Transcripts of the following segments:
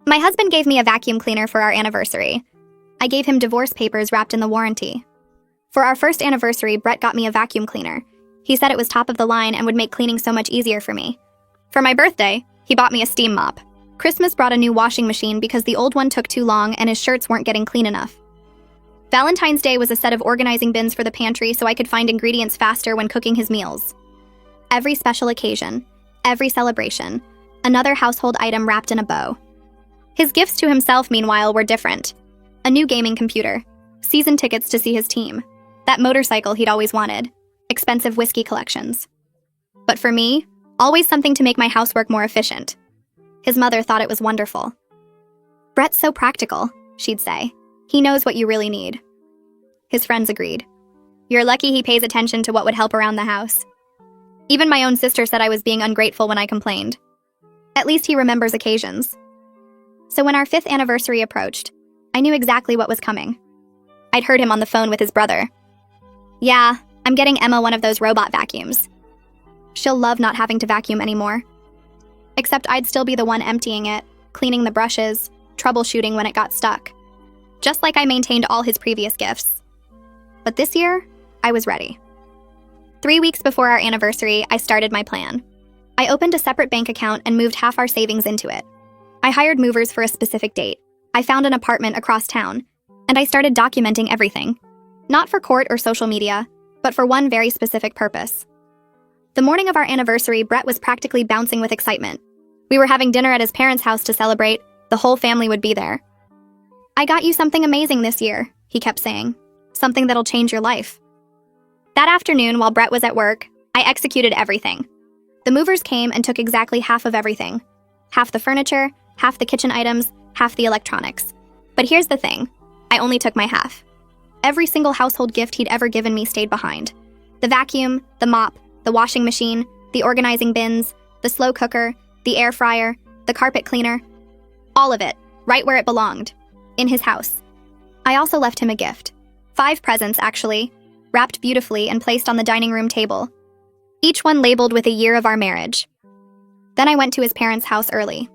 My husband gave me a vacuum cleaner for our anniversary. I gave him divorce papers wrapped in the warranty. For our first anniversary, Brett got me a vacuum cleaner. He said it was top of the line and would make cleaning so much easier for me. For my birthday, he bought me a steam mop. Christmas brought a new washing machine because the old one took too long and his shirts weren't getting clean enough. Valentine's Day was a set of organizing bins for the pantry so I could find ingredients faster when cooking his meals. Every special occasion, every celebration, another household item wrapped in a bow. His gifts to himself, meanwhile, were different. A new gaming computer, season tickets to see his team, that motorcycle he'd always wanted, expensive whiskey collections. But for me, always something to make my housework more efficient. His mother thought it was wonderful. "Brett's so practical," she'd say. "He knows what you really need." His friends agreed. "You're lucky he pays attention to what would help around the house." Even my own sister said I was being ungrateful when I complained. At least he remembers occasions. So when our 5th anniversary approached, I knew exactly what was coming. I'd heard him on the phone with his brother. "Yeah, I'm getting Emma one of those robot vacuums. She'll love not having to vacuum anymore. Except I'd still be the one emptying it, cleaning the brushes, troubleshooting when it got stuck. Just like I maintained all his previous gifts. But this year, I was ready. 3 weeks before our anniversary, I started my plan. I opened a separate bank account and moved half our savings into it. I hired movers for a specific date. I found an apartment across town, and I started documenting everything. Not for court or social media, but for one very specific purpose. The morning of our anniversary, Brett was practically bouncing with excitement. We were having dinner at his parents' house to celebrate. The whole family would be there. "I got you something amazing this year," he kept saying. "Something that'll change your life." That afternoon, while Brett was at work, I executed everything. The movers came and took exactly half of everything. Half the furniture, half the kitchen items, half the electronics. But here's the thing. I only took my half. Every single household gift he'd ever given me stayed behind. The vacuum, the mop, the washing machine, the organizing bins, the slow cooker, the air fryer, the carpet cleaner. All of it, right where it belonged, in his house. I also left him a gift. 5 presents, actually, wrapped beautifully and placed on the dining room table. Each one labeled with a year of our marriage. Then I went to his parents' house early.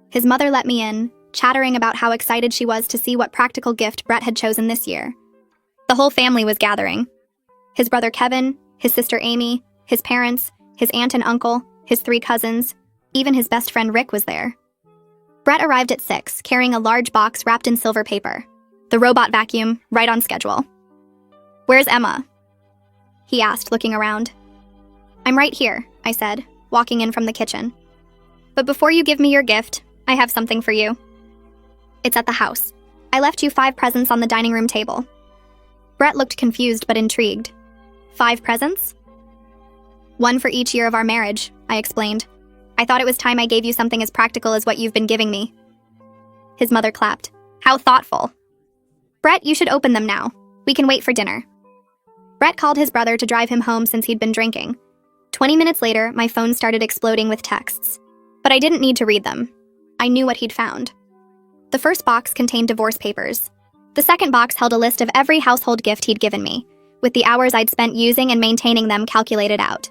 His mother let me in, chattering about how excited she was to see what practical gift Brett had chosen this year. The whole family was gathering. His brother Kevin, his sister Amy, his parents, his aunt and uncle, his 3 cousins, even his best friend Rick was there. Brett arrived at 6, carrying a large box wrapped in silver paper. The robot vacuum, right on schedule. "Where's Emma?" he asked, looking around. "I'm right here," I said, walking in from the kitchen. "But before you give me your gift, I have something for you. It's at the house. I left you 5 presents on the dining room table." Brett looked confused but intrigued. 5 presents? "1 for each year of our marriage," I explained. "I thought it was time I gave you something as practical as what you've been giving me." His mother clapped. "How thoughtful." "Brett, you should open them now. We can wait for dinner." Brett called his brother to drive him home since he'd been drinking. 20 minutes later, my phone started exploding with texts. But I didn't need to read them. I knew what he'd found. The first box contained divorce papers. The second box held a list of every household gift he'd given me, with the hours I'd spent using and maintaining them calculated out.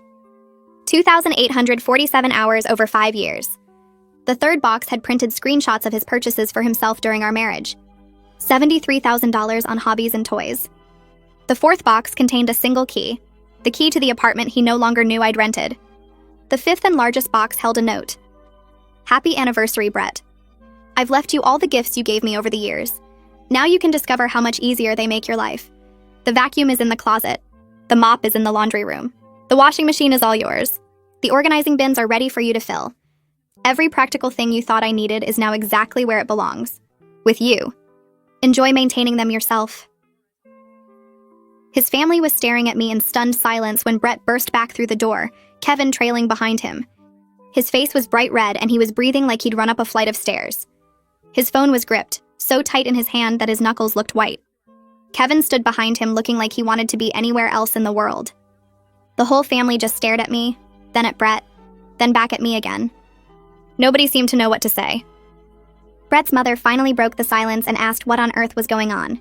2,847 hours over 5 years. The third box had printed screenshots of his purchases for himself during our marriage. $73,000 on hobbies and toys. The fourth box contained a single key, the key to the apartment he no longer knew I'd rented. The fifth and largest box held a note. "Happy anniversary, Brett. I've left you all the gifts you gave me over the years. Now you can discover how much easier they make your life. The vacuum is in the closet. The mop is in the laundry room. The washing machine is all yours. The organizing bins are ready for you to fill. Every practical thing you thought I needed is now exactly where it belongs. With you. Enjoy maintaining them yourself." His family was staring at me in stunned silence when Brett burst back through the door, Kevin trailing behind him. His face was bright red and he was breathing like he'd run up a flight of stairs. His phone was gripped, so tight in his hand that his knuckles looked white. Kevin stood behind him looking like he wanted to be anywhere else in the world. The whole family just stared at me, then at Brett, then back at me again. Nobody seemed to know what to say. Brett's mother finally broke the silence and asked what on earth was going on.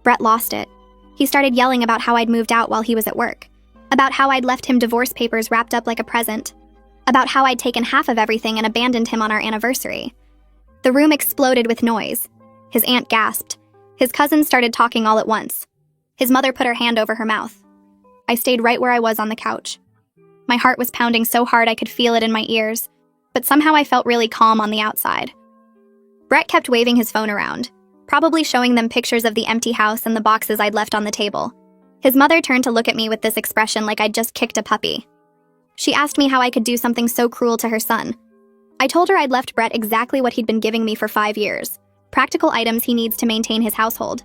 Brett lost it. He started yelling about how I'd moved out while he was at work, about how I'd left him divorce papers wrapped up like a present, about how I'd taken half of everything and abandoned him on our anniversary. The room exploded with noise. His aunt gasped. His cousins started talking all at once. His mother put her hand over her mouth. I stayed right where I was on the couch. My heart was pounding so hard I could feel it in my ears, but somehow I felt really calm on the outside. Brett kept waving his phone around, probably showing them pictures of the empty house and the boxes I'd left on the table. His mother turned to look at me with this expression like I'd just kicked a puppy. She asked me how I could do something so cruel to her son. I told her I'd left Brett exactly what he'd been giving me for 5 years, practical items he needs to maintain his household.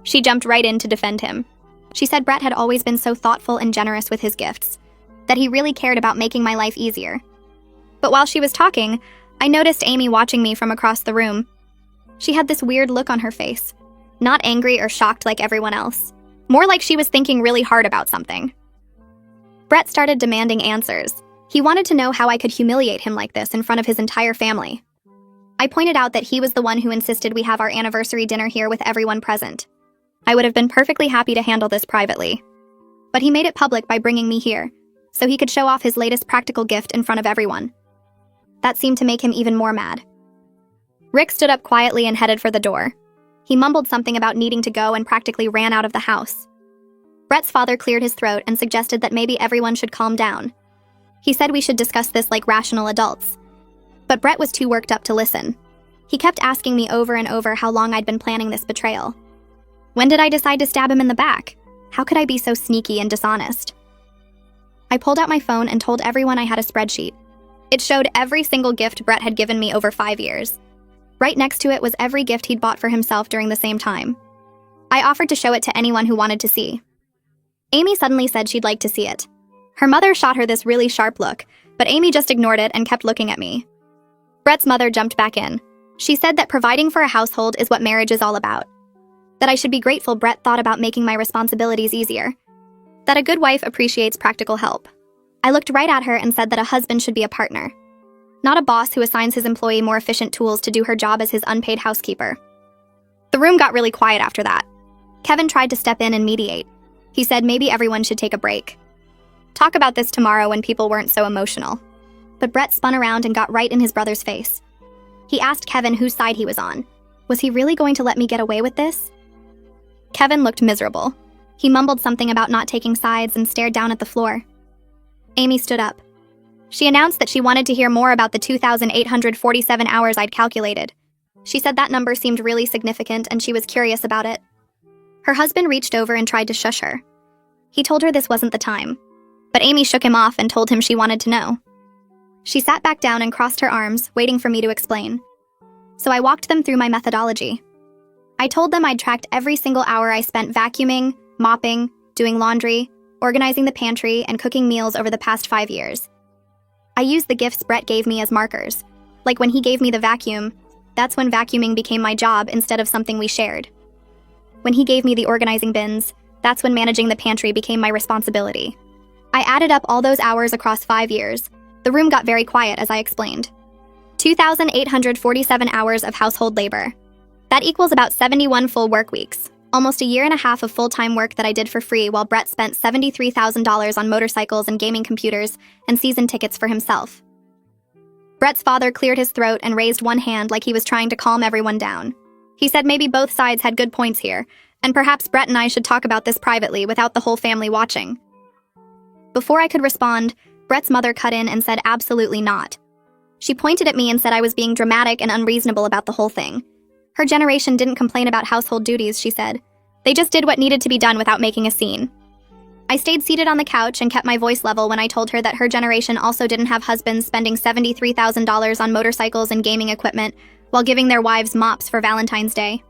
She jumped right in to defend him. She said Brett had always been so thoughtful and generous with his gifts, that he really cared about making my life easier. But while she was talking, I noticed Amy watching me from across the room. She had this weird look on her face, not angry or shocked like everyone else, more like she was thinking really hard about something. Brett started demanding answers. He wanted to know how I could humiliate him like this in front of his entire family. I pointed out that he was the one who insisted we have our anniversary dinner here with everyone present. I would have been perfectly happy to handle this privately. But he made it public by bringing me here, so he could show off his latest practical gift in front of everyone. That seemed to make him even more mad. Rick stood up quietly and headed for the door. He mumbled something about needing to go and practically ran out of the house. Brett's father cleared his throat and suggested that maybe everyone should calm down. He said we should discuss this like rational adults. But Brett was too worked up to listen. He kept asking me over and over how long I'd been planning this betrayal. When did I decide to stab him in the back? How could I be so sneaky and dishonest? I pulled out my phone and told everyone I had a spreadsheet. It showed every single gift Brett had given me over 5 years. Right next to it was every gift he'd bought for himself during the same time. I offered to show it to anyone who wanted to see. Amy suddenly said she'd like to see it. Her mother shot her this really sharp look, but Amy just ignored it and kept looking at me. Brett's mother jumped back in. She said that providing for a household is what marriage is all about. That I should be grateful Brett thought about making my responsibilities easier. That a good wife appreciates practical help. I looked right at her and said that a husband should be a partner, not a boss who assigns his employee more efficient tools to do her job as his unpaid housekeeper. The room got really quiet after that. Kevin tried to step in and mediate. He said maybe everyone should take a break. Talk about this tomorrow when people weren't so emotional. But Brett spun around and got right in his brother's face. He asked Kevin whose side he was on. Was he really going to let me get away with this? Kevin looked miserable. He mumbled something about not taking sides and stared down at the floor. Amy stood up. She announced that she wanted to hear more about the 2,847 hours I'd calculated. She said that number seemed really significant and she was curious about it. Her husband reached over and tried to shush her. He told her this wasn't the time, but Amy shook him off and told him she wanted to know. She sat back down and crossed her arms, waiting for me to explain. So I walked them through my methodology. I told them I'd tracked every single hour I spent vacuuming, mopping, doing laundry, organizing the pantry, and cooking meals over the past 5 years. I used the gifts Brett gave me as markers. Like when he gave me the vacuum, that's when vacuuming became my job instead of something we shared. When he gave me the organizing bins, that's when managing the pantry became my responsibility. I added up all those hours across 5 years. The room got very quiet as I explained. 2,847 hours of household labor. That equals about 71 full work weeks, almost a year and a half of full-time work that I did for free while Brett spent $73,000 on motorcycles and gaming computers and season tickets for himself. Brett's father cleared his throat and raised one hand like he was trying to calm everyone down. He said maybe both sides had good points here, and perhaps Brett and I should talk about this privately without the whole family watching. Before I could respond, Brett's mother cut in and said absolutely not. She pointed at me and said I was being dramatic and unreasonable about the whole thing. Her generation didn't complain about household duties, she said. They just did what needed to be done without making a scene. I stayed seated on the couch and kept my voice level when I told her that her generation also didn't have husbands spending $73,000 on motorcycles and gaming equipment while giving their wives mops for Valentine's Day.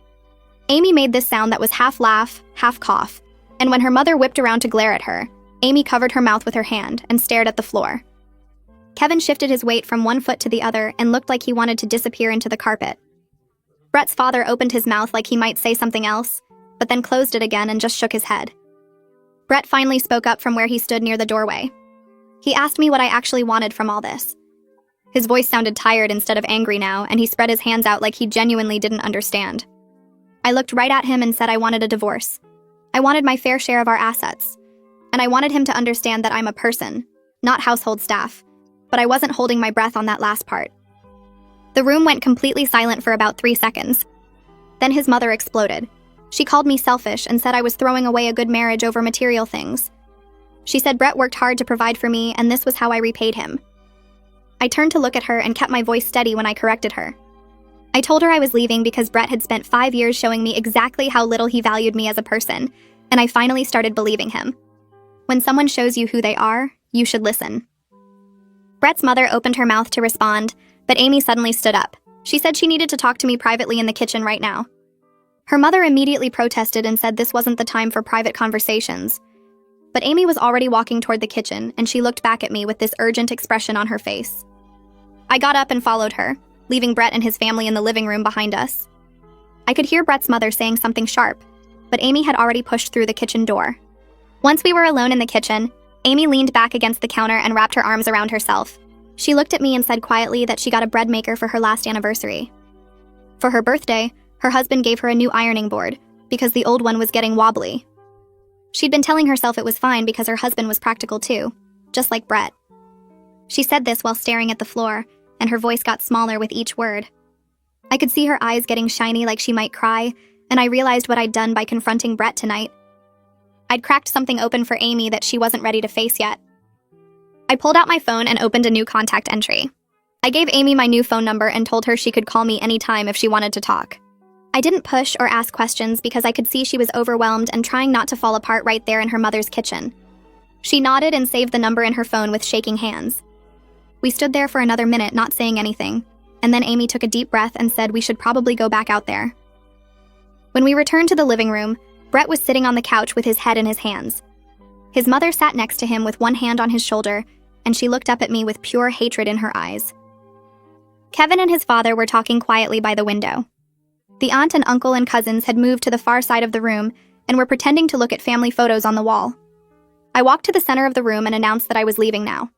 Amy made this sound that was half laugh, half cough, and when her mother whipped around to glare at her, Amy covered her mouth with her hand and stared at the floor. Kevin shifted his weight from one foot to the other and looked like he wanted to disappear into the carpet. Brett's father opened his mouth like he might say something else, but then closed it again and just shook his head. Brett finally spoke up from where he stood near the doorway. He asked me what I actually wanted from all this. His voice sounded tired instead of angry now, and he spread his hands out like he genuinely didn't understand. I looked right at him and said I wanted a divorce. I wanted my fair share of our assets. And I wanted him to understand that I'm a person, not household staff, but I wasn't holding my breath on that last part. The room went completely silent for about 3 seconds. Then his mother exploded. She called me selfish and said I was throwing away a good marriage over material things. She said Brett worked hard to provide for me, and this was how I repaid him. I turned to look at her and kept my voice steady when I corrected her. I told her I was leaving because Brett had spent 5 years showing me exactly how little he valued me as a person, and I finally started believing him. When someone shows you who they are, you should listen. Brett's mother opened her mouth to respond, but Amy suddenly stood up. She said she needed to talk to me privately in the kitchen right now. Her mother immediately protested and said this wasn't the time for private conversations. But Amy was already walking toward the kitchen, and she looked back at me with this urgent expression on her face. I got up and followed her, leaving Brett and his family in the living room behind us. I could hear Brett's mother saying something sharp, but Amy had already pushed through the kitchen door. Once we were alone in the kitchen, Amy leaned back against the counter and wrapped her arms around herself. She looked at me and said quietly that she got a bread maker for her last anniversary. For her birthday, her husband gave her a new ironing board because the old one was getting wobbly. She'd been telling herself it was fine because her husband was practical too, just like Brett. She said this while staring at the floor, and her voice got smaller with each word. I could see her eyes getting shiny like she might cry, and I realized what I'd done by confronting Brett tonight. I'd cracked something open for Amy that she wasn't ready to face yet. I pulled out my phone and opened a new contact entry. I gave Amy my new phone number and told her she could call me anytime if she wanted to talk. I didn't push or ask questions because I could see she was overwhelmed and trying not to fall apart right there in her mother's kitchen. She nodded and saved the number in her phone with shaking hands. We stood there for another minute not saying anything, and then Amy took a deep breath and said we should probably go back out there. When we returned to the living room, Brett was sitting on the couch with his head in his hands. His mother sat next to him with one hand on his shoulder, and she looked up at me with pure hatred in her eyes. Kevin and his father were talking quietly by the window. The aunt and uncle and cousins had moved to the far side of the room and were pretending to look at family photos on the wall. I walked to the center of the room and announced that I was leaving now.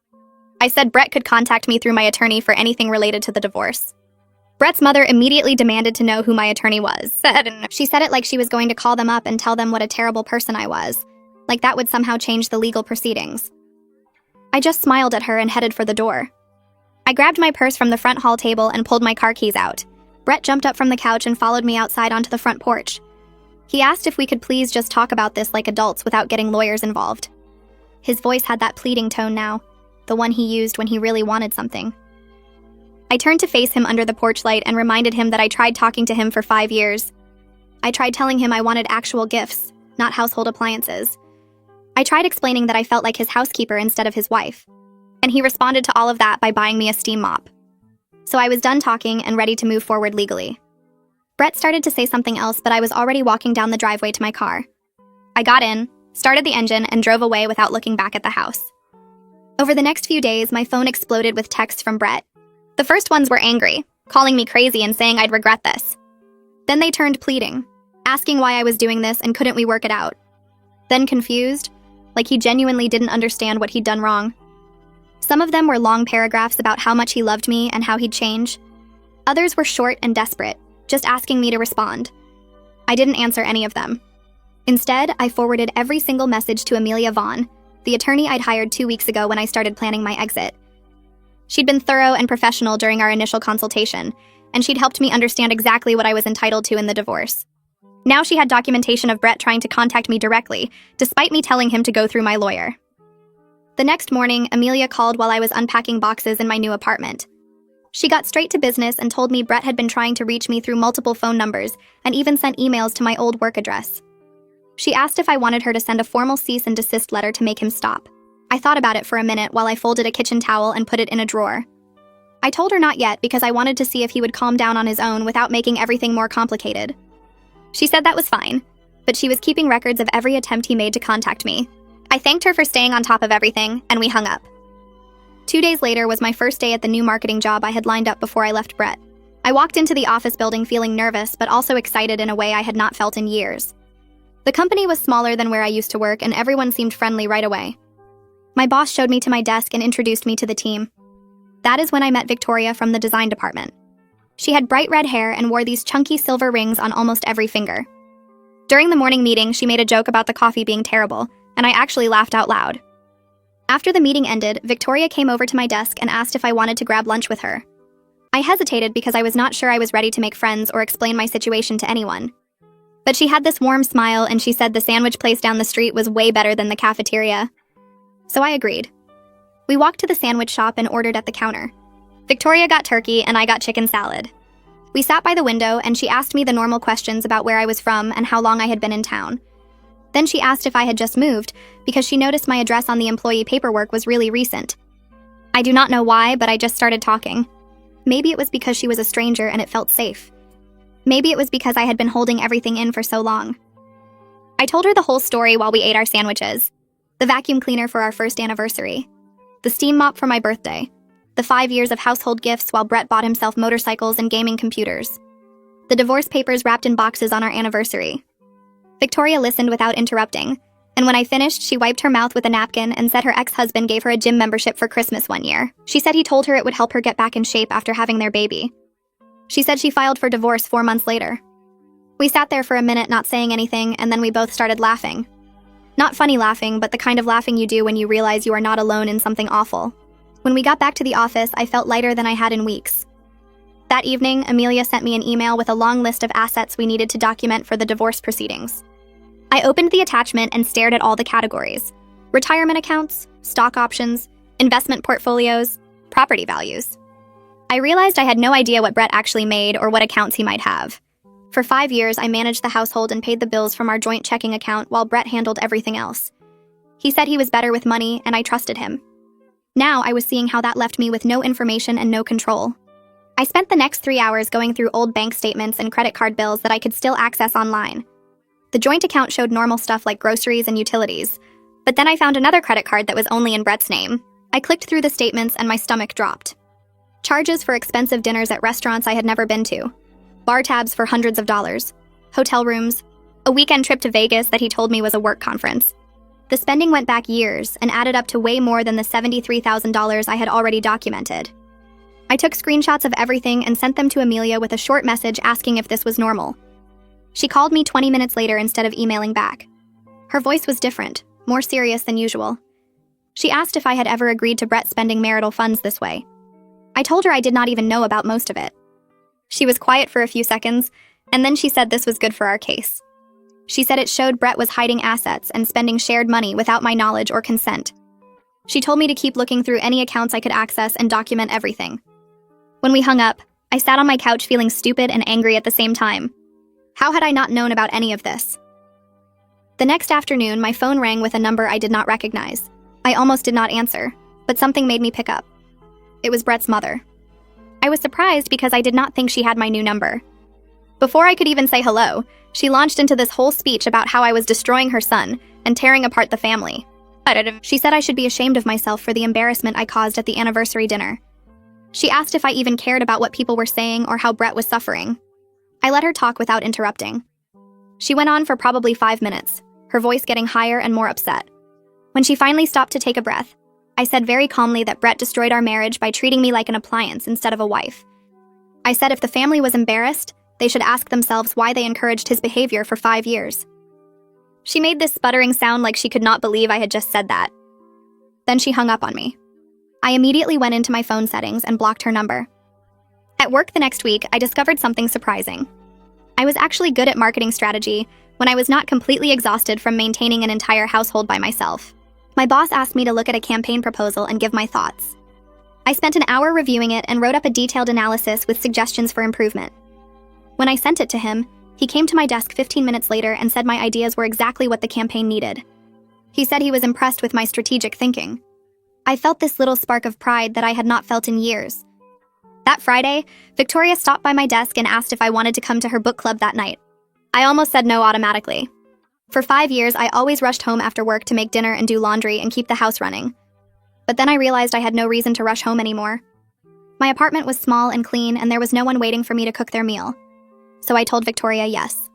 I said Brett could contact me through my attorney for anything related to the divorce. Brett's mother immediately demanded to know who my attorney was. She said it like she was going to call them up and tell them what a terrible person I was, like that would somehow change the legal proceedings. I just smiled at her and headed for the door. I grabbed my purse from the front hall table and pulled my car keys out. Brett jumped up from the couch and followed me outside onto the front porch. He asked if we could please just talk about this like adults without getting lawyers involved. His voice had that pleading tone now, the one he used when he really wanted something. I turned to face him under the porch light and reminded him that I tried talking to him for 5 years. I tried telling him I wanted actual gifts, not household appliances. I tried explaining that I felt like his housekeeper instead of his wife. And he responded to all of that by buying me a steam mop. So I was done talking and ready to move forward legally. Brett started to say something else, but I was already walking down the driveway to my car. I got in, started the engine, and drove away without looking back at the house. Over the next few days, my phone exploded with texts from Brett. The first ones were angry, calling me crazy and saying I'd regret this. Then they turned pleading, asking why I was doing this and couldn't we work it out. Then confused, like he genuinely didn't understand what he'd done wrong. Some of them were long paragraphs about how much he loved me and how he'd change. Others were short and desperate, just asking me to respond. I didn't answer any of them. Instead, I forwarded every single message to Amelia Vaughn, the attorney I'd hired 2 weeks ago when I started planning my exit. She'd been thorough and professional during our initial consultation, and she'd helped me understand exactly what I was entitled to in the divorce. Now she had documentation of Brett trying to contact me directly, despite me telling him to go through my lawyer. The next morning, Amelia called while I was unpacking boxes in my new apartment. She got straight to business and told me Brett had been trying to reach me through multiple phone numbers and even sent emails to my old work address. She asked if I wanted her to send a formal cease and desist letter to make him stop. I thought about it for a minute while I folded a kitchen towel and put it in a drawer. I told her not yet because I wanted to see if he would calm down on his own without making everything more complicated. She said that was fine, but she was keeping records of every attempt he made to contact me. I thanked her for staying on top of everything, and we hung up. 2 days later was my first day at the new marketing job I had lined up before I left Brett. I walked into the office building feeling nervous but also excited in a way I had not felt in years. The company was smaller than where I used to work, and everyone seemed friendly right away. My boss showed me to my desk and introduced me to the team. That is when I met Victoria from the design department. She had bright red hair and wore these chunky silver rings on almost every finger. During the morning meeting, she made a joke about the coffee being terrible, and I actually laughed out loud. After the meeting ended, Victoria came over to my desk and asked if I wanted to grab lunch with her. I hesitated because I was not sure I was ready to make friends or explain my situation to anyone. But she had this warm smile and she said the sandwich place down the street was way better than the cafeteria. So I agreed. We walked to the sandwich shop and ordered at the counter. Victoria got turkey and I got chicken salad. We sat by the window and she asked me the normal questions about where I was from and how long I had been in town. Then she asked if I had just moved because she noticed my address on the employee paperwork was really recent. I do not know why, but I just started talking. Maybe it was because she was a stranger and it felt safe. Maybe it was because I had been holding everything in for so long. I told her the whole story while we ate our sandwiches. The vacuum cleaner for our first anniversary. The steam mop for my birthday. The 5 years of household gifts while Brett bought himself motorcycles and gaming computers. The divorce papers wrapped in boxes on our anniversary. Victoria listened without interrupting, and when I finished, she wiped her mouth with a napkin and said her ex-husband gave her a gym membership for Christmas one year. She said he told her it would help her get back in shape after having their baby. She said she filed for divorce 4 months later. We sat there for a minute not saying anything, and then we both started laughing. Not funny laughing, but the kind of laughing you do when you realize you are not alone in something awful. When we got back to the office, I felt lighter than I had in weeks. That evening, Amelia sent me an email with a long list of assets we needed to document for the divorce proceedings. I opened the attachment and stared at all the categories: retirement accounts, stock options, investment portfolios, property values. I realized I had no idea what Brett actually made or what accounts he might have. For 5 years, I managed the household and paid the bills from our joint checking account while Brett handled everything else. He said he was better with money, and I trusted him. Now I was seeing how that left me with no information and no control. I spent the next 3 hours going through old bank statements and credit card bills that I could still access online. The joint account showed normal stuff like groceries and utilities, but then I found another credit card that was only in Brett's name. I clicked through the statements and my stomach dropped. Charges for expensive dinners at restaurants I had never been to. Bar tabs for hundreds of dollars. Hotel rooms. A weekend trip to Vegas that he told me was a work conference. The spending went back years and added up to way more than the $73,000 I had already documented. I took screenshots of everything and sent them to Amelia with a short message asking if this was normal. She called me 20 minutes later instead of emailing back. Her voice was different, more serious than usual. She asked if I had ever agreed to Brett spending marital funds this way. I told her I did not even know about most of it. She was quiet for a few seconds, and then she said this was good for our case. She said it showed Brett was hiding assets and spending shared money without my knowledge or consent. She told me to keep looking through any accounts I could access and document everything. When we hung up, I sat on my couch feeling stupid and angry at the same time. How had I not known about any of this? The next afternoon, my phone rang with a number I did not recognize. I almost did not answer, but something made me pick up. It was Brett's mother. I was surprised because I did not think she had my new number. Before I could even say hello, she launched into this whole speech about how I was destroying her son and tearing apart the family. She said I should be ashamed of myself for the embarrassment I caused at the anniversary dinner. She asked if I even cared about what people were saying or how Brett was suffering. I let her talk without interrupting. She went on for probably 5 minutes, her voice getting higher and more upset. When she finally stopped to take a breath, I said very calmly that Brett destroyed our marriage by treating me like an appliance instead of a wife. I said if the family was embarrassed, they should ask themselves why they encouraged his behavior for 5 years. She made this sputtering sound like she could not believe I had just said that. Then she hung up on me. I immediately went into my phone settings and blocked her number. At work the next week, I discovered something surprising. I was actually good at marketing strategy when I was not completely exhausted from maintaining an entire household by myself. My boss asked me to look at a campaign proposal and give my thoughts. I spent an hour reviewing it and wrote up a detailed analysis with suggestions for improvement. When I sent it to him, he came to my desk 15 minutes later and said my ideas were exactly what the campaign needed. He said he was impressed with my strategic thinking. I felt this little spark of pride that I had not felt in years. That Friday, Victoria stopped by my desk and asked if I wanted to come to her book club that night. I almost said no automatically. For 5 years, I always rushed home after work to make dinner and do laundry and keep the house running. But then I realized I had no reason to rush home anymore. My apartment was small and clean, and there was no one waiting for me to cook their meal. So I told Victoria yes.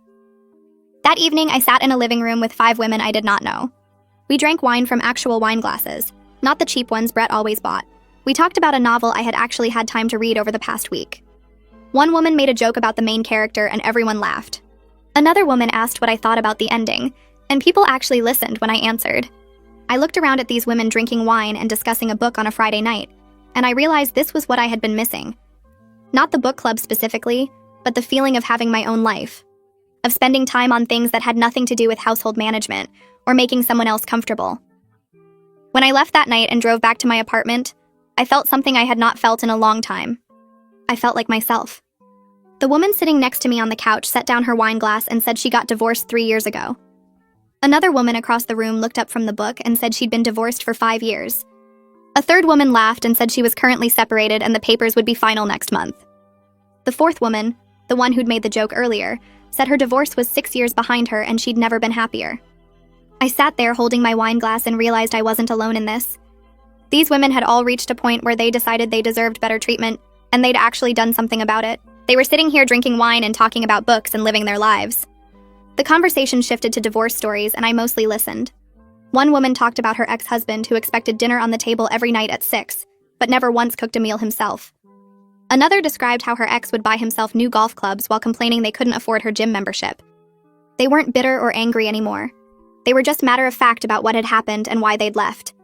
That evening, I sat in a living room with 5 women I did not know. We drank wine from actual wine glasses, not the cheap ones Brett always bought. We talked about a novel I had actually had time to read over the past week. One woman made a joke about the main character and everyone laughed. Another woman asked what I thought about the ending, and people actually listened when I answered. I looked around at these women drinking wine and discussing a book on a Friday night, and I realized this was what I had been missing. Not the book club specifically, but the feeling of having my own life, of spending time on things that had nothing to do with household management or making someone else comfortable. When I left that night and drove back to my apartment, I felt something I had not felt in a long time. I felt like myself. The woman sitting next to me on the couch set down her wine glass and said she got divorced 3 years ago. Another woman across the room looked up from the book and said she'd been divorced for 5 years. A third woman laughed and said she was currently separated and the papers would be final next month. The fourth woman, the one who'd made the joke earlier, said her divorce was 6 years behind her and she'd never been happier. I sat there holding my wine glass and realized I wasn't alone in this. These women had all reached a point where they decided they deserved better treatment, and they'd actually done something about it. They were sitting here drinking wine and talking about books and living their lives. The conversation shifted to divorce stories, and I mostly listened. One woman talked about her ex-husband who expected dinner on the table every night at 6, but never once cooked a meal himself. Another described how her ex would buy himself new golf clubs while complaining they couldn't afford her gym membership. They weren't bitter or angry anymore. They were just matter-of-fact about what had happened and why they'd left.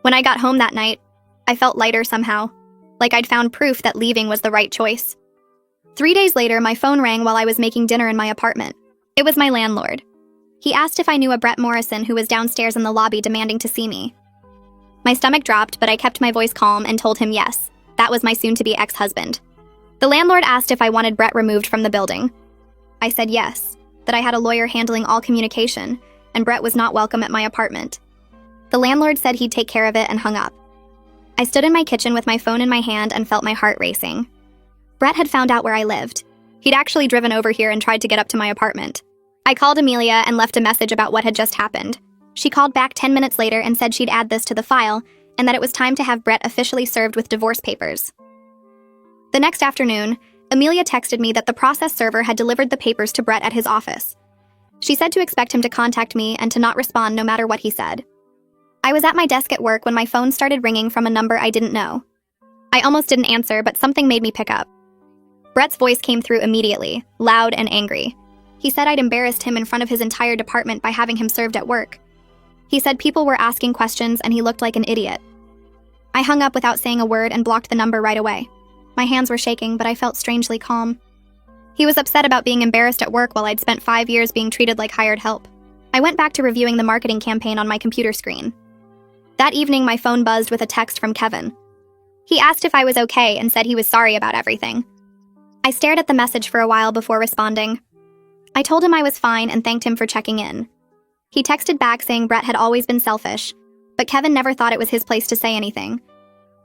When I got home that night, I felt lighter somehow, like I'd found proof that leaving was the right choice. 3 days later, my phone rang while I was making dinner in my apartment. It was my landlord. He asked if I knew a Brett Morrison who was downstairs in the lobby demanding to see me. My stomach dropped, but I kept my voice calm and told him yes, that was my soon-to-be ex-husband. The landlord asked if I wanted Brett removed from the building. I said yes, that I had a lawyer handling all communication, and Brett was not welcome at my apartment. The landlord said he'd take care of it and hung up. I stood in my kitchen with my phone in my hand and felt my heart racing. Brett had found out where I lived. He'd actually driven over here and tried to get up to my apartment. I called Amelia and left a message about what had just happened. She called back 10 minutes later and said she'd add this to the file and that it was time to have Brett officially served with divorce papers. The next afternoon, Amelia texted me that the process server had delivered the papers to Brett at his office. She said to expect him to contact me and to not respond no matter what he said. I was at my desk at work when my phone started ringing from a number I didn't know. I almost didn't answer, but something made me pick up. Brett's voice came through immediately, loud and angry. He said I'd embarrassed him in front of his entire department by having him served at work. He said people were asking questions and he looked like an idiot. I hung up without saying a word and blocked the number right away. My hands were shaking, but I felt strangely calm. He was upset about being embarrassed at work while I'd spent 5 years being treated like hired help. I went back to reviewing the marketing campaign on my computer screen. That evening, my phone buzzed with a text from Kevin. He asked if I was okay and said he was sorry about everything. I stared at the message for a while before responding. I told him I was fine and thanked him for checking in. He texted back saying Brett had always been selfish, but Kevin never thought it was his place to say anything.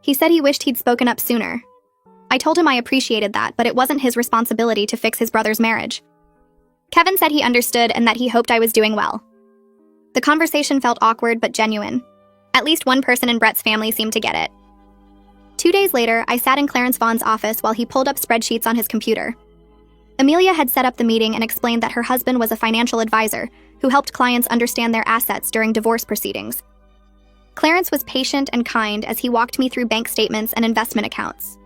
He said he wished he'd spoken up sooner. I told him I appreciated that, but it wasn't his responsibility to fix his brother's marriage. Kevin said he understood and that he hoped I was doing well. The conversation felt awkward but genuine. At least one person in Brett's family seemed to get it. 2 days later, I sat in Clarence Vaughn's office while he pulled up spreadsheets on his computer. Amelia had set up the meeting and explained that her husband was a financial advisor who helped clients understand their assets during divorce proceedings. Clarence was patient and kind as he walked me through bank statements and investment accounts.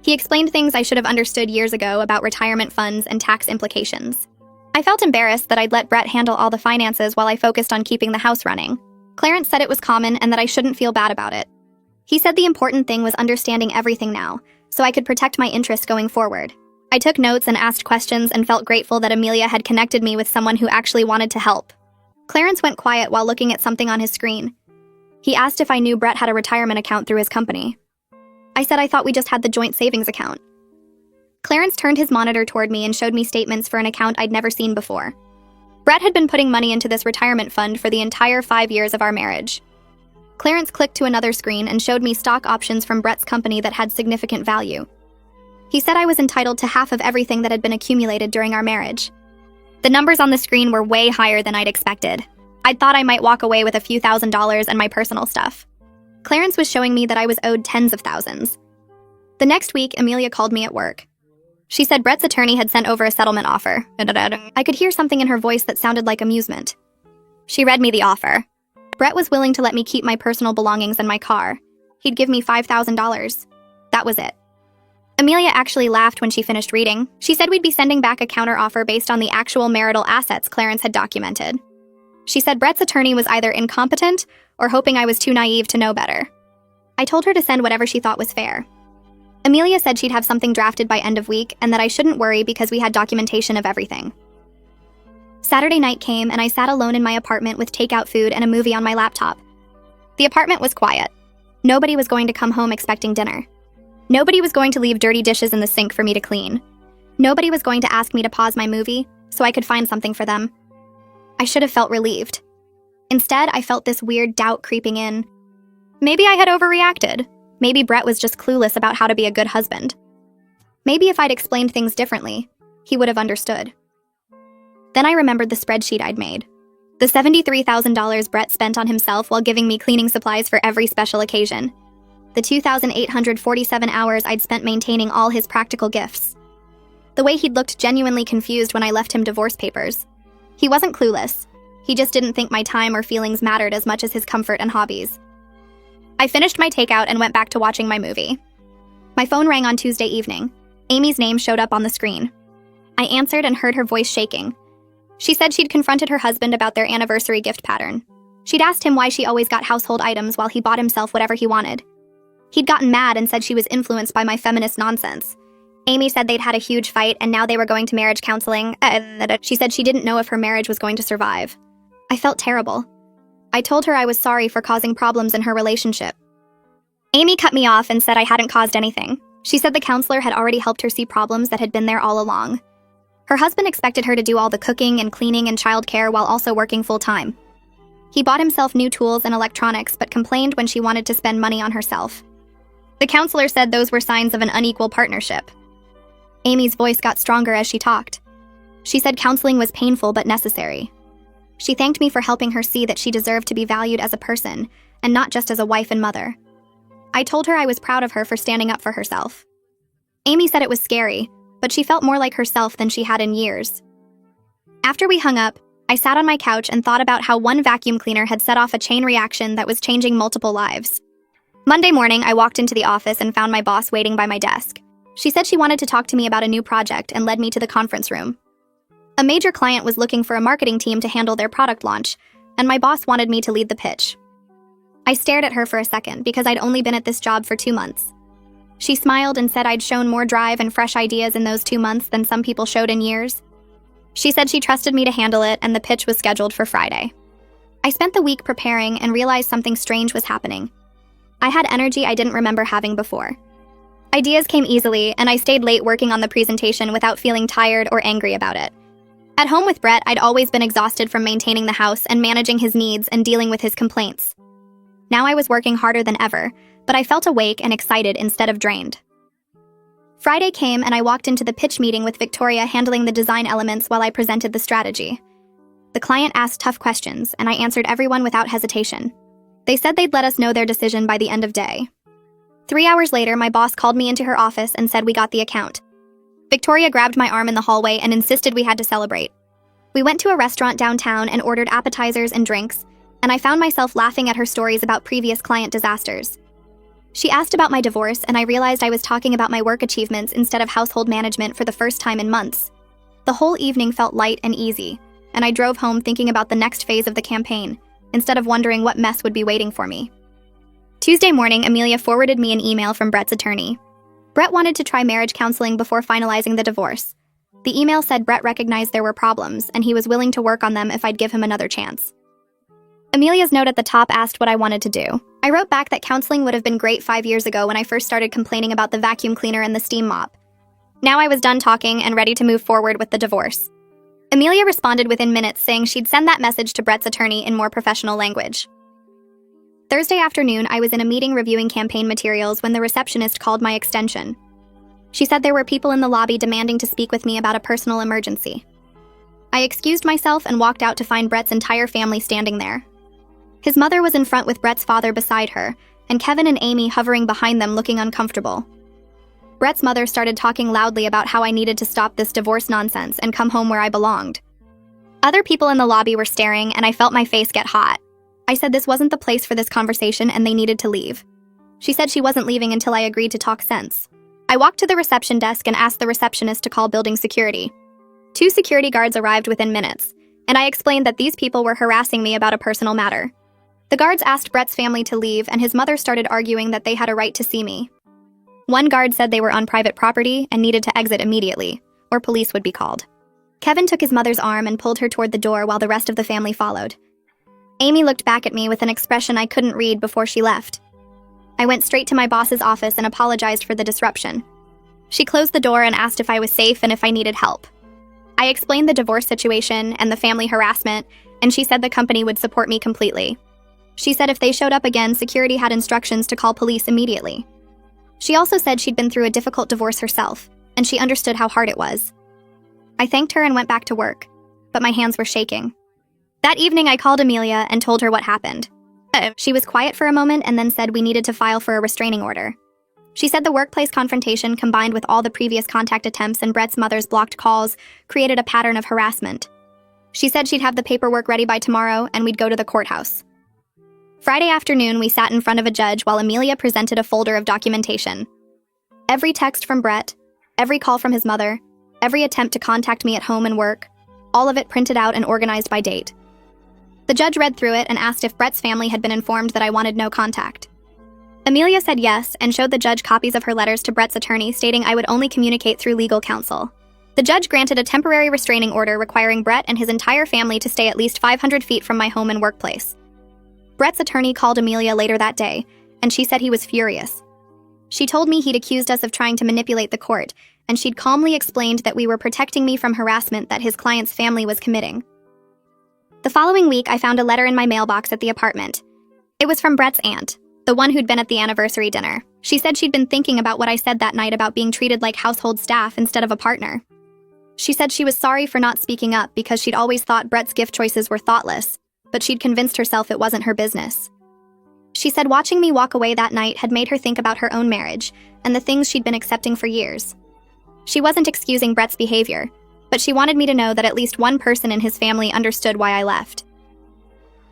He explained things I should have understood years ago about retirement funds and tax implications. I felt embarrassed that I'd let Brett handle all the finances while I focused on keeping the house running. Clarence said it was common and that I shouldn't feel bad about it. He said the important thing was understanding everything now, so I could protect my interests going forward. I took notes and asked questions and felt grateful that Amelia had connected me with someone who actually wanted to help. Clarence went quiet while looking at something on his screen. He asked if I knew Brett had a retirement account through his company. I said I thought we just had the joint savings account. Clarence turned his monitor toward me and showed me statements for an account I'd never seen before. Brett had been putting money into this retirement fund for the entire 5 years of our marriage. Clarence clicked to another screen and showed me stock options from Brett's company that had significant value. He said I was entitled to half of everything that had been accumulated during our marriage. The numbers on the screen were way higher than I'd expected. I'd thought I might walk away with a few $1,000s and my personal stuff. Clarence was showing me that I was owed tens of thousands. The next week, Amelia called me at work. She said Brett's attorney had sent over a settlement offer. I could hear something in her voice that sounded like amusement. She read me the offer. Brett was willing to let me keep my personal belongings and my car. He'd give me $5,000. That was it. Amelia actually laughed when she finished reading. She said we'd be sending back a counteroffer based on the actual marital assets Clarence had documented. She said Brett's attorney was either incompetent or hoping I was too naive to know better. I told her to send whatever she thought was fair. Amelia said she'd have something drafted by end of week and that I shouldn't worry because we had documentation of everything. Saturday night came and I sat alone in my apartment with takeout food and a movie on my laptop. The apartment was quiet. Nobody was going to come home expecting dinner. Nobody was going to leave dirty dishes in the sink for me to clean. Nobody was going to ask me to pause my movie so I could find something for them. I should have felt relieved. Instead, I felt this weird doubt creeping in. Maybe I had overreacted. Maybe Brett was just clueless about how to be a good husband. Maybe if I'd explained things differently, he would have understood. Then I remembered the spreadsheet I'd made. The $73,000 Brett spent on himself while giving me cleaning supplies for every special occasion. The 2,847 hours I'd spent maintaining all his practical gifts. The way he'd looked genuinely confused when I left him divorce papers. He wasn't clueless. He just didn't think my time or feelings mattered as much as his comfort and hobbies. I finished my takeout and went back to watching my movie. My phone rang on Tuesday evening. Amy's name showed up on the screen. I answered and heard her voice shaking. She said she'd confronted her husband about their anniversary gift pattern. She'd asked him why she always got household items while he bought himself whatever he wanted. He'd gotten mad and said she was influenced by my feminist nonsense. Amy said they'd had a huge fight and now they were going to marriage counseling. She said she didn't know if her marriage was going to survive. I felt terrible. I told her I was sorry for causing problems in her relationship. Amy cut me off and said I hadn't caused anything. She said the counselor had already helped her see problems that had been there all along. Her husband expected her to do all the cooking and cleaning and childcare while also working full-time. He bought himself new tools and electronics but complained when she wanted to spend money on herself. The counselor said those were signs of an unequal partnership. Amy's voice got stronger as she talked. She said counseling was painful but necessary. She thanked me for helping her see that she deserved to be valued as a person and not just as a wife and mother. I told her I was proud of her for standing up for herself. Amy said it was scary, but she felt more like herself than she had in years. After we hung up, I sat on my couch and thought about how one vacuum cleaner had set off a chain reaction that was changing multiple lives. Monday morning, I walked into the office and found my boss waiting by my desk. She said she wanted to talk to me about a new project and led me to the conference room. A major client was looking for a marketing team to handle their product launch, and my boss wanted me to lead the pitch. I stared at her for a second because I'd only been at this job for 2 months. She smiled and said I'd shown more drive and fresh ideas in those 2 months than some people showed in years. She said she trusted me to handle it and the pitch was scheduled for Friday. I spent the week preparing and realized something strange was happening. I had energy I didn't remember having before. Ideas came easily, and I stayed late working on the presentation without feeling tired or angry about it. At home with Brett, I'd always been exhausted from maintaining the house and managing his needs and dealing with his complaints. Now I was working harder than ever, but I felt awake and excited instead of drained. Friday came and I walked into the pitch meeting with Victoria handling the design elements while I presented the strategy. The client asked tough questions, and I answered everyone without hesitation. They said they'd let us know their decision by the end of day. 3 hours later, my boss called me into her office and said we got the account. Victoria grabbed my arm in the hallway and insisted we had to celebrate. We went to a restaurant downtown and ordered appetizers and drinks, and I found myself laughing at her stories about previous client disasters. She asked about my divorce, and I realized I was talking about my work achievements instead of household management for the first time in months. The whole evening felt light and easy, and I drove home thinking about the next phase of the campaign, instead of wondering what mess would be waiting for me. Tuesday morning, Amelia forwarded me an email from Brett's attorney. Brett wanted to try marriage counseling before finalizing the divorce. The email said Brett recognized there were problems, and he was willing to work on them if I'd give him another chance. Amelia's note at the top asked what I wanted to do. I wrote back that counseling would have been great 5 years ago when I first started complaining about the vacuum cleaner and the steam mop. Now I was done talking and ready to move forward with the divorce. Amelia responded within minutes saying she'd send that message to Brett's attorney in more professional language. Thursday afternoon, I was in a meeting reviewing campaign materials when the receptionist called my extension. She said there were people in the lobby demanding to speak with me about a personal emergency. I excused myself and walked out to find Brett's entire family standing there. His mother was in front with Brett's father beside her, and Kevin and Amy hovering behind them looking uncomfortable. Brett's mother started talking loudly about how I needed to stop this divorce nonsense and come home where I belonged. Other people in the lobby were staring, and I felt my face get hot. I said this wasn't the place for this conversation and they needed to leave. She said she wasn't leaving until I agreed to talk sense. I walked to the reception desk and asked the receptionist to call building security. 2 security guards arrived within minutes, and I explained that these people were harassing me about a personal matter. The guards asked Brett's family to leave, and his mother started arguing that they had a right to see me. One guard said they were on private property and needed to exit immediately, or police would be called. Kevin took his mother's arm and pulled her toward the door while the rest of the family followed. Amy looked back at me with an expression I couldn't read before she left. I went straight to my boss's office and apologized for the disruption. She closed the door and asked if I was safe and if I needed help. I explained the divorce situation and the family harassment, and she said the company would support me completely. She said if they showed up again, security had instructions to call police immediately. She also said she'd been through a difficult divorce herself, and she understood how hard it was. I thanked her and went back to work, but my hands were shaking. That evening, I called Amelia and told her what happened. She was quiet for a moment and then said we needed to file for a restraining order. She said the workplace confrontation, combined with all the previous contact attempts and Brett's mother's blocked calls, created a pattern of harassment. She said she'd have the paperwork ready by tomorrow and we'd go to the courthouse. Friday afternoon, we sat in front of a judge while Amelia presented a folder of documentation. Every text from Brett, every call from his mother, every attempt to contact me at home and work, all of it printed out and organized by date. The judge read through it and asked if Brett's family had been informed that I wanted no contact. Amelia said yes and showed the judge copies of her letters to Brett's attorney stating I would only communicate through legal counsel. The judge granted a temporary restraining order requiring Brett and his entire family to stay at least 500 feet from my home and workplace. Brett's attorney called Amelia later that day, and she said he was furious. She told me he'd accused us of trying to manipulate the court, and she'd calmly explained that we were protecting me from harassment that his client's family was committing. The following week, I found a letter in my mailbox at the apartment. It was from Brett's aunt, the one who'd been at the anniversary dinner. She said she'd been thinking about what I said that night about being treated like household staff instead of a partner. She said she was sorry for not speaking up because she'd always thought Brett's gift choices were thoughtless, but she'd convinced herself it wasn't her business. She said watching me walk away that night had made her think about her own marriage and the things she'd been accepting for years. She wasn't excusing Brett's behavior, but she wanted me to know that at least one person in his family understood why I left.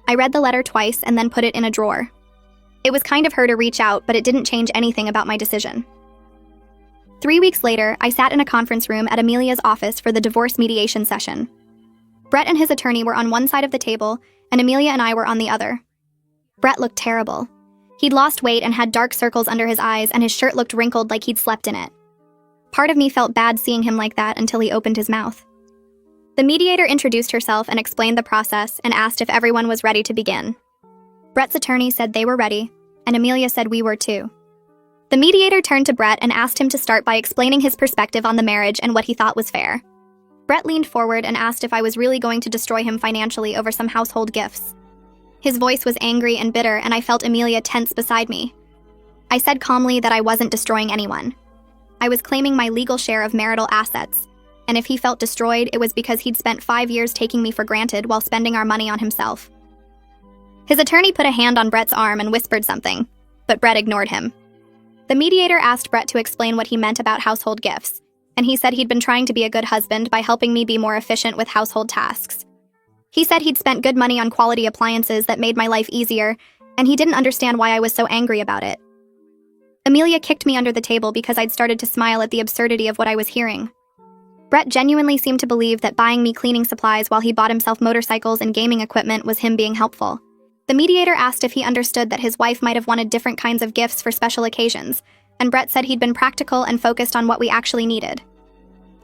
I read the letter twice and then put it in a drawer. It was kind of her to reach out, but it didn't change anything about my decision. 3 weeks later, I sat in a conference room at Amelia's office for the divorce mediation session. Brett and his attorney were on one side of the table, and Amelia and I were on the other. Brett looked terrible. He'd lost weight and had dark circles under his eyes, and his shirt looked wrinkled like he'd slept in it. Part of me felt bad seeing him like that until he opened his mouth. The mediator introduced herself and explained the process and asked if everyone was ready to begin. Brett's attorney said they were ready, and Amelia said we were too. The mediator turned to Brett and asked him to start by explaining his perspective on the marriage and what he thought was fair. Brett leaned forward and asked if I was really going to destroy him financially over some household gifts. His voice was angry and bitter, and I felt Amelia tense beside me. I said calmly that I wasn't destroying anyone. I was claiming my legal share of marital assets, and if he felt destroyed, it was because he'd spent 5 years taking me for granted while spending our money on himself. His attorney put a hand on Brett's arm and whispered something, but Brett ignored him. The mediator asked Brett to explain what he meant about household gifts, and he said he'd been trying to be a good husband by helping me be more efficient with household tasks. He said he'd spent good money on quality appliances that made my life easier, and he didn't understand why I was so angry about it. Amelia kicked me under the table because I'd started to smile at the absurdity of what I was hearing. Brett genuinely seemed to believe that buying me cleaning supplies while he bought himself motorcycles and gaming equipment was him being helpful. The mediator asked if he understood that his wife might have wanted different kinds of gifts for special occasions, and Brett said he'd been practical and focused on what we actually needed.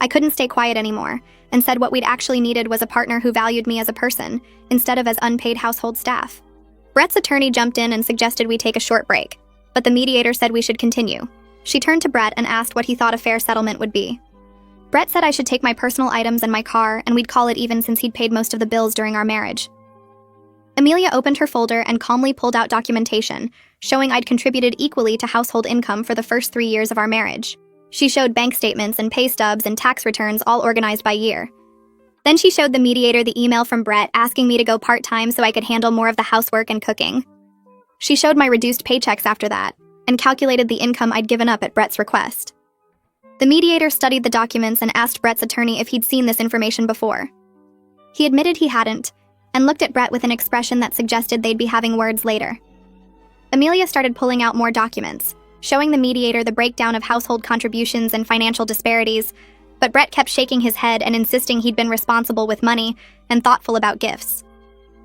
I couldn't stay quiet anymore, and said what we'd actually needed was a partner who valued me as a person, instead of as unpaid household staff. Brett's attorney jumped in and suggested we take a short break, but the mediator said we should continue. She turned to Brett and asked what he thought a fair settlement would be. Brett said I should take my personal items and my car, and we'd call it even since he'd paid most of the bills during our marriage. Amelia opened her folder and calmly pulled out documentation, showing I'd contributed equally to household income for the first 3 years of our marriage. She showed bank statements and pay stubs and tax returns all organized by year. Then she showed the mediator the email from Brett asking me to go part-time so I could handle more of the housework and cooking. She showed my reduced paychecks after that, and calculated the income I'd given up at Brett's request. The mediator studied the documents and asked Brett's attorney if he'd seen this information before. He admitted he hadn't, and looked at Brett with an expression that suggested they'd be having words later. Amelia started pulling out more documents, showing the mediator the breakdown of household contributions and financial disparities, but Brett kept shaking his head and insisting he'd been responsible with money and thoughtful about gifts.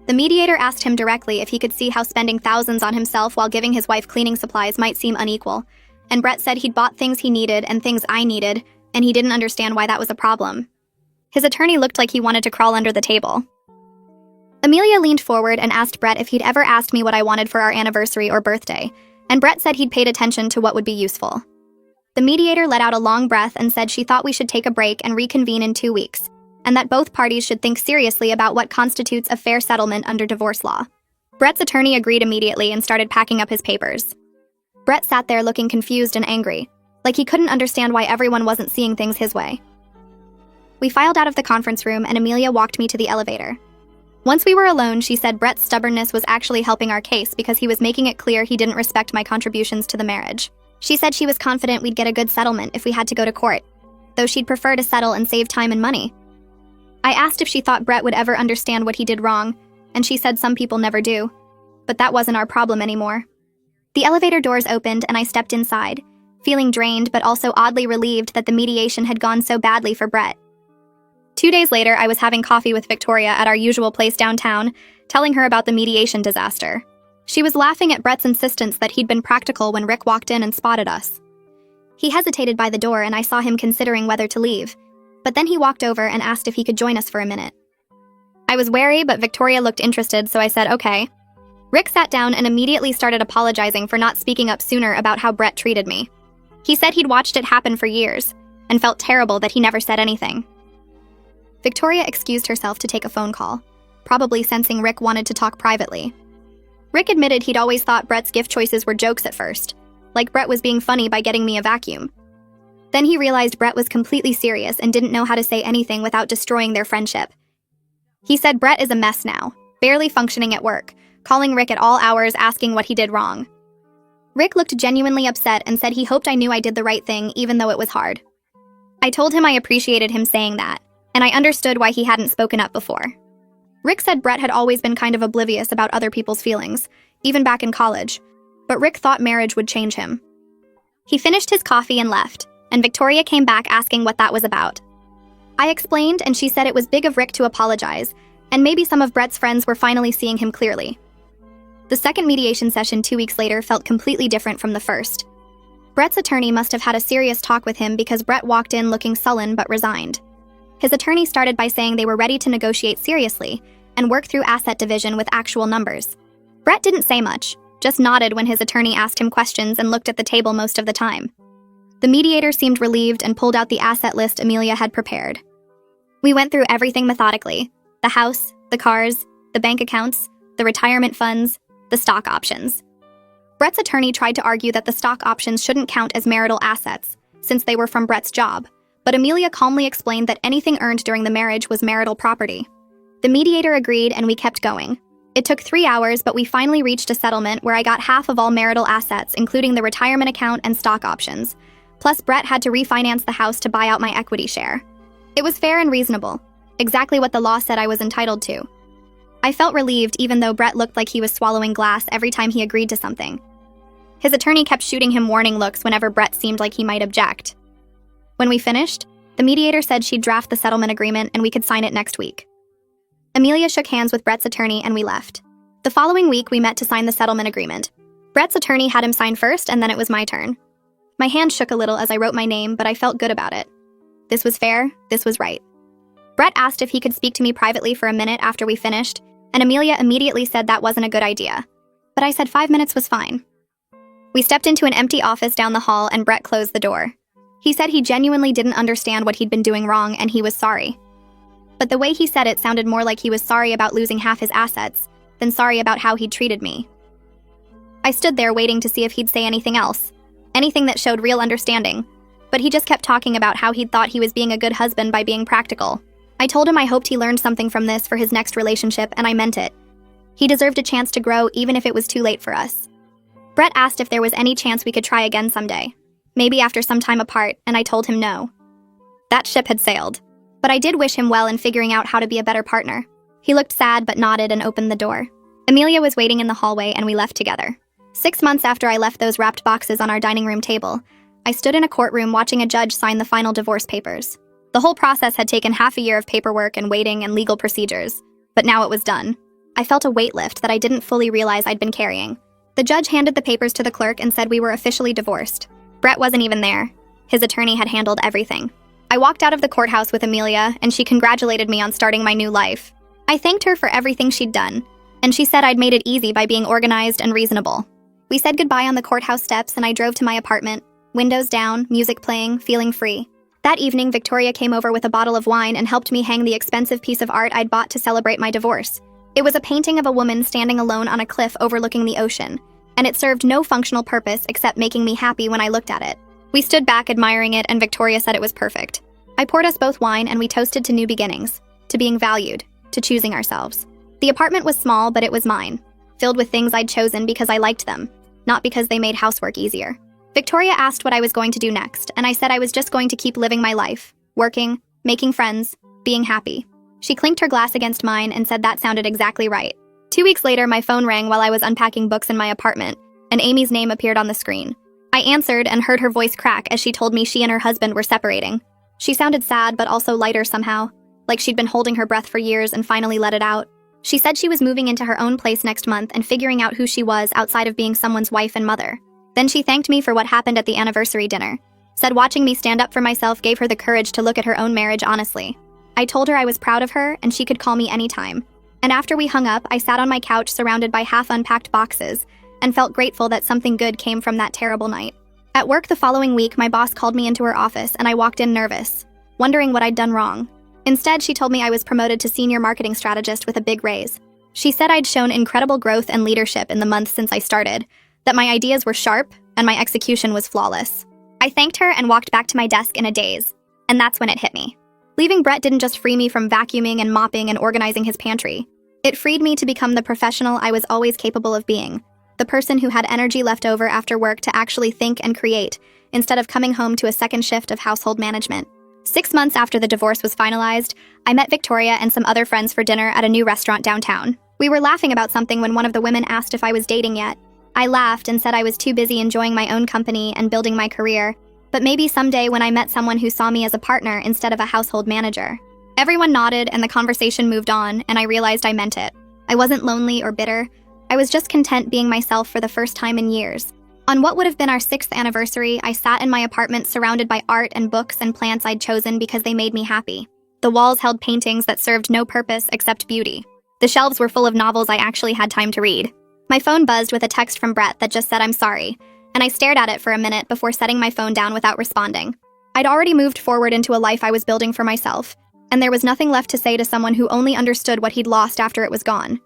The mediator asked him directly if he could see how spending thousands on himself while giving his wife cleaning supplies might seem unequal, and Brett said he'd bought things he needed and things I needed, and he didn't understand why that was a problem. His attorney looked like he wanted to crawl under the table. Amelia leaned forward and asked Brett if he'd ever asked me what I wanted for our anniversary or birthday, and Brett said he'd paid attention to what would be useful. The mediator let out a long breath and said she thought we should take a break and reconvene in 2 weeks, and that both parties should think seriously about what constitutes a fair settlement under divorce law. Brett's attorney agreed immediately and started packing up his papers. Brett sat there looking confused and angry, like he couldn't understand why everyone wasn't seeing things his way. We filed out of the conference room and Amelia walked me to the elevator. Once we were alone, she said Brett's stubbornness was actually helping our case because he was making it clear he didn't respect my contributions to the marriage. She said she was confident we'd get a good settlement if we had to go to court, though she'd prefer to settle and save time and money. I asked if she thought Brett would ever understand what he did wrong, and she said some people never do. But that wasn't our problem anymore. The elevator doors opened and I stepped inside, feeling drained but also oddly relieved that the mediation had gone so badly for Brett. 2 days later, I was having coffee with Victoria at our usual place downtown, telling her about the mediation disaster. She was laughing at Brett's insistence that he'd been practical when Rick walked in and spotted us. He hesitated by the door and I saw him considering whether to leave, but then he walked over and asked if he could join us for a minute. I was wary, but Victoria looked interested, so I said okay. Rick sat down and immediately started apologizing for not speaking up sooner about how Brett treated me. He said he'd watched it happen for years, and felt terrible that he never said anything. Victoria excused herself to take a phone call, probably sensing Rick wanted to talk privately. Rick admitted he'd always thought Brett's gift choices were jokes at first, like Brett was being funny by getting me a vacuum. Then he realized Brett was completely serious and didn't know how to say anything without destroying their friendship. He said Brett is a mess now, barely functioning at work, calling Rick at all hours asking what he did wrong. Rick looked genuinely upset and said he hoped I knew I did the right thing even though it was hard. I told him I appreciated him saying that, and I understood why he hadn't spoken up before. Rick said Brett had always been kind of oblivious about other people's feelings, even back in college, but Rick thought marriage would change him. He finished his coffee and left, and Victoria came back asking what that was about. I explained, and she said it was big of Rick to apologize, and maybe some of Brett's friends were finally seeing him clearly. The second mediation session 2 weeks later felt completely different from the first. Brett's attorney must have had a serious talk with him because Brett walked in looking sullen but resigned. His attorney started by saying they were ready to negotiate seriously and work through asset division with actual numbers. Brett didn't say much, just nodded when his attorney asked him questions and looked at the table most of the time. The mediator seemed relieved and pulled out the asset list Amelia had prepared. We went through everything methodically: the house, the cars, the bank accounts, the retirement funds, the stock options. Brett's attorney tried to argue that the stock options shouldn't count as marital assets, since they were from Brett's job, but Amelia calmly explained that anything earned during the marriage was marital property. The mediator agreed and we kept going. It took 3 hours, but we finally reached a settlement where I got half of all marital assets, including the retirement account and stock options. Plus, Brett had to refinance the house to buy out my equity share. It was fair and reasonable, exactly what the law said I was entitled to. I felt relieved even though Brett looked like he was swallowing glass every time he agreed to something. His attorney kept shooting him warning looks whenever Brett seemed like he might object. When we finished, the mediator said she'd draft the settlement agreement and we could sign it next week. Amelia shook hands with Brett's attorney and we left. The following week, we met to sign the settlement agreement. Brett's attorney had him sign first, and then it was my turn. My hand shook a little as I wrote my name, but I felt good about it. This was fair, this was right. Brett asked if he could speak to me privately for a minute after we finished, and Amelia immediately said that wasn't a good idea. But I said 5 minutes was fine. We stepped into an empty office down the hall and Brett closed the door. He said he genuinely didn't understand what he'd been doing wrong and he was sorry. But the way he said it sounded more like he was sorry about losing half his assets than sorry about how he'd treated me. I stood there waiting to see if he'd say anything else, anything that showed real understanding, but he just kept talking about how he'd thought he was being a good husband by being practical. I told him I hoped he learned something from this for his next relationship, and I meant it. He deserved a chance to grow even if it was too late for us. Brett asked if there was any chance we could try again someday, maybe after some time apart, and I told him no. That ship had sailed, but I did wish him well in figuring out how to be a better partner. He looked sad but nodded and opened the door. Amelia was waiting in the hallway and we left together. 6 months after I left those wrapped boxes on our dining room table, I stood in a courtroom watching a judge sign the final divorce papers. The whole process had taken half a year of paperwork and waiting and legal procedures, but now it was done. I felt a weight lift that I didn't fully realize I'd been carrying. The judge handed the papers to the clerk and said we were officially divorced. Brett wasn't even there. His attorney had handled everything. I walked out of the courthouse with Amelia, and she congratulated me on starting my new life. I thanked her for everything she'd done, and she said I'd made it easy by being organized and reasonable. We said goodbye on the courthouse steps, and I drove to my apartment, windows down, music playing, feeling free. That evening, Victoria came over with a bottle of wine and helped me hang the expensive piece of art I'd bought to celebrate my divorce. It was a painting of a woman standing alone on a cliff overlooking the ocean, and it served no functional purpose except making me happy when I looked at it. We stood back admiring it, and Victoria said it was perfect. I poured us both wine, and we toasted to new beginnings, to being valued, to choosing ourselves. The apartment was small, but it was mine, filled with things I'd chosen because I liked them, not because they made housework easier. Victoria asked what I was going to do next, and I said I was just going to keep living my life, working, making friends, being happy. She clinked her glass against mine and said that sounded exactly right. 2 weeks later, my phone rang while I was unpacking books in my apartment, and Amy's name appeared on the screen. I answered and heard her voice crack as she told me she and her husband were separating. She sounded sad but also lighter somehow, like she'd been holding her breath for years and finally let it out. She said she was moving into her own place next month and figuring out who she was outside of being someone's wife and mother. Then she thanked me for what happened at the anniversary dinner. Said watching me stand up for myself gave her the courage to look at her own marriage honestly. I told her I was proud of her and she could call me anytime. And after we hung up, I sat on my couch surrounded by half-unpacked boxes and felt grateful that something good came from that terrible night. At work the following week, my boss called me into her office and I walked in nervous, wondering what I'd done wrong. Instead, she told me I was promoted to senior marketing strategist with a big raise. She said I'd shown incredible growth and leadership in the months since I started, that my ideas were sharp and my execution was flawless. I thanked her and walked back to my desk in a daze, and that's when it hit me. Leaving Brett didn't just free me from vacuuming and mopping and organizing his pantry. It freed me to become the professional I was always capable of being, the person who had energy left over after work to actually think and create, instead of coming home to a second shift of household management. 6 months after the divorce was finalized, I met Victoria and some other friends for dinner at a new restaurant downtown. We were laughing about something when one of the women asked if I was dating yet. I laughed and said I was too busy enjoying my own company and building my career, but maybe someday when I met someone who saw me as a partner instead of a household manager. Everyone nodded and the conversation moved on, and I realized I meant it. I wasn't lonely or bitter. I was just content being myself for the first time in years. On what would have been our 6th anniversary, I sat in my apartment surrounded by art and books and plants I'd chosen because they made me happy. The walls held paintings that served no purpose except beauty. The shelves were full of novels I actually had time to read. My phone buzzed with a text from Brett that just said I'm sorry, and I stared at it for a minute before setting my phone down without responding. I'd already moved forward into a life I was building for myself, and there was nothing left to say to someone who only understood what he'd lost after it was gone.